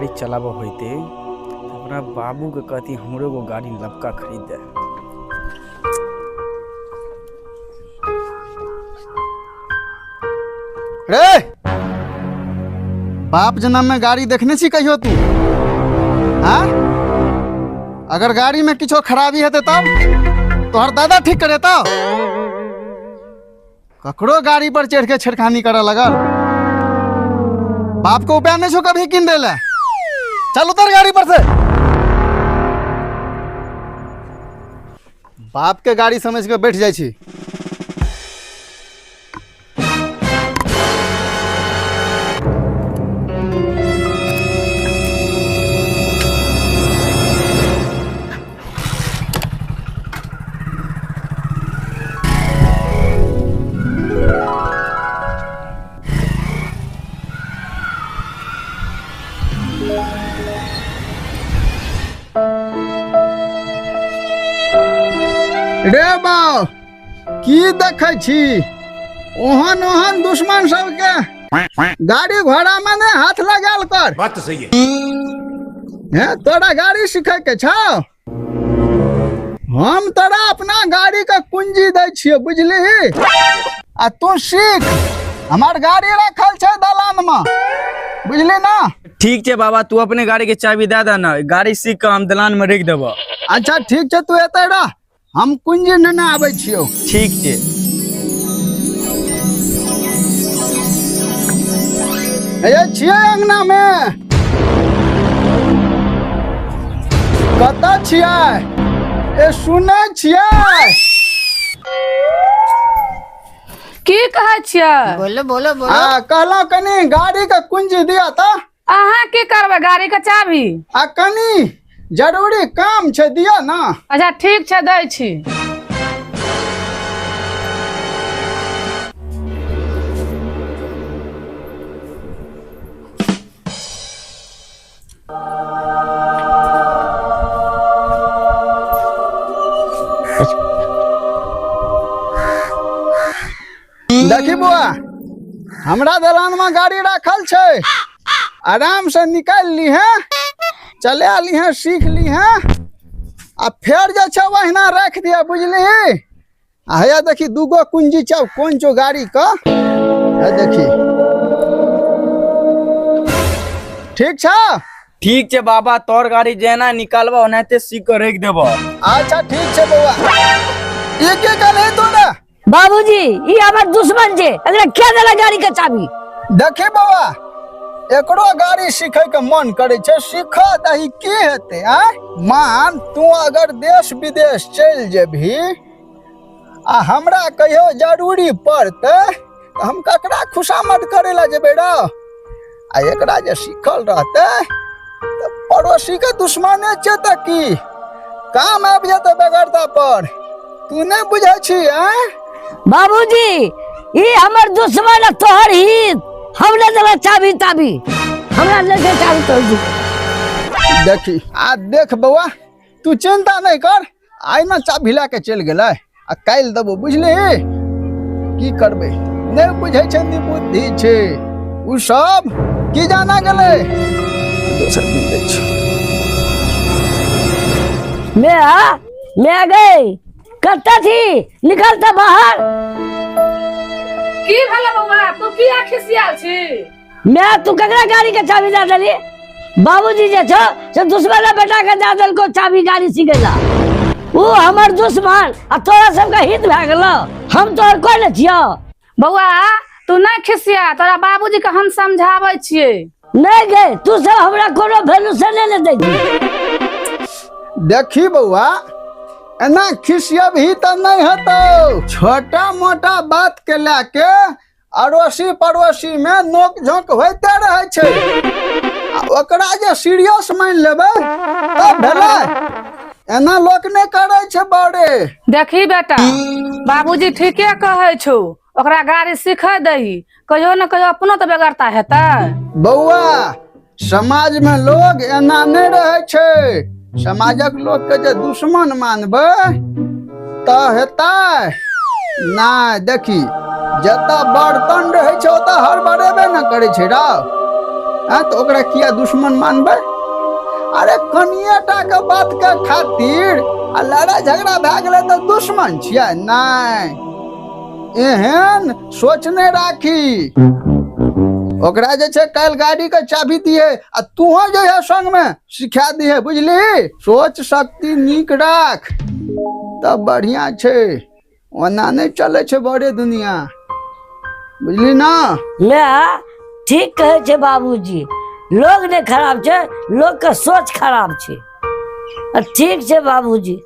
गाड़ी चलाब होते तो अपना बाबू के कहती हमरो को गाड़ी लपका खरीद दे। रे बाप जन्म में गाड़ी देखने छी कहियो तू? हाँ, अगर गाड़ी में किछो खराबी हेते तब तोहर दादा ठीक करे तब ककरो गाड़ी पर चढ़ के छेड़खानी करे लगल। बाप को उपाय नहीं छो कभी किन देला। चल उतर गाड़ी पर से। बाप के गाड़ी समझ के बैठ जाई छी। रे बाऊ की देखे छी? ओहन ओहन दुश्मन सबके गाड़ी घोड़ा में ने हाथ लगाल कर। बात तो सही है। तोरा गाड़ी सीखे के छौ? हम तोरा अपना गाड़ी का कुंजी दे छियो बुझली? आ तू सीख। हमार गाड़ी रखल छै दलान में, बुझली ना? ठीक है बाबा, तू अपने गाड़ी के चाबी दे दे ना, गाड़ी सीख के हम दलान में रख देबो। अच्छा ठीक है, तू एते रह, हम कुंजी न आबै छियो। ठीक है। छियै अंगना में? कतऽ छियै? सुनै छियै? की कहै छियै? बोलो बोलो बोलो। कहलौं कनी गाड़ी के कुंजी दिया तो। अहाँ की करबै गाड़ी के चाबी? कनी जरूरी काम छै, दिया ना। अच्छा ठीक छै, दै छी। देखी बुआ, हमरा दलान में गाड़ी रखल छै, आराम से निकाल ली है, चले ली है, सीख ली है, आ फेर जे छै वहीना रख दिया, बुझली? है देखी दूगो कुंजी छौ, कौन चो गाड़ी का है देखी। ठीक छौ? ठीक है बाबा, तोर गाड़ी जेना निकालबो ओनाते सीख के रख देबो। अच्छा ठीक छै बउआ। ये के कहले तोरा? बाबूजी ये हमार दुश्मन छे, अगला क्या देला गाड़ी के चाबी? देखी बउआ, एकरो गाड़ी सीखे के मन करे छे, सीखा दही की हेते? मान तू अगर देश विदेश चल जेबही आ हमरा कहियो जरूरी पड़ते तो हम ककरा खुशामद करे ला जेबे रे? आ एकरा जे सीखल रहते तो पड़ोसी के दुश्मने छे त की काम आबि जेते बेगरता पर। तू नहीं बुझे छी? बाबूजी ये हमार दुश्मन है, तोहर हित। हमने देला चाबी ताबी, हमरा ले के चाबी तो दी। देखी आ देख बउआ, तू चिंता नहीं कर, आई ना चाबी ला के चल गेलै, आ काल देबो, बुझली? की करबे, नहीं बुझे छे, नी बुद्धि छे उ सब की जाना गेलै। दोसर दिन दै छी। मैं आ गई। कत्ता थी? निकलता बाहर। की भेला बउआ, तू की खिसियाल छी? मैं तू ककरा गाड़ी के चाबी दे देली? बाबूजी जे छो से दुश्मन बेटा के दे देल को चाबी गाड़ी सीखेला। वो हमर दुश्मन आ तोरा सब का हित भ गेलो, हम तोर कोई न छियो। बउआ तू नहीं खिसिया, तोरा बाबूजी के हम समझाबै छियै। नहीं गए तू सब हमरा कोनो वैल्यू से ले दे दी। देखी बउआ, एना खिसियबही त नहीं हेतौ। छोटा मोटा बात के लेके अड़ोसी पड़ोसी में नोक झोंक होते रहे छे, ओकरा जे सीरियस मान लेबे तब भेलै। एना लोक नहीं करे छे बड़े। देखी बेटा, बाबूजी ठीके कहे छौ, ओकरा गाड़ी सिखा दही, कहियो न कहियो अपनो तो बेगरता हेतै। बउआ समाज में लोग एना नहीं रहे छे, समाजक लोग के जे दुश्मन मानबे त हेतै ना। देखी जता बर्तन रहे छे ओता हर बरेबे न करे छे रा। हाँ तो ओकरा किया दुश्मन मानबे? अरे कनिएटा के बात के खातिर आ लड़ाई झगड़ा भए गेलै तो दुश्मन छियै? नहीं, एहन सोचने राखी। ओकरा जे छै कल गाड़ी के चाबी दिए आ तूहो जे है संग में सिखा दिए, बुझली? सोच शक्ति नीक राख तब बढ़िया छै, ओना नहीं चले छै बड़े दुनिया, बुझली ना? मैं ठीक कहे छे बाबूजी, लोग ने खराब छे, लोग का सोच खराब छे। ठीक छे बाबूजी।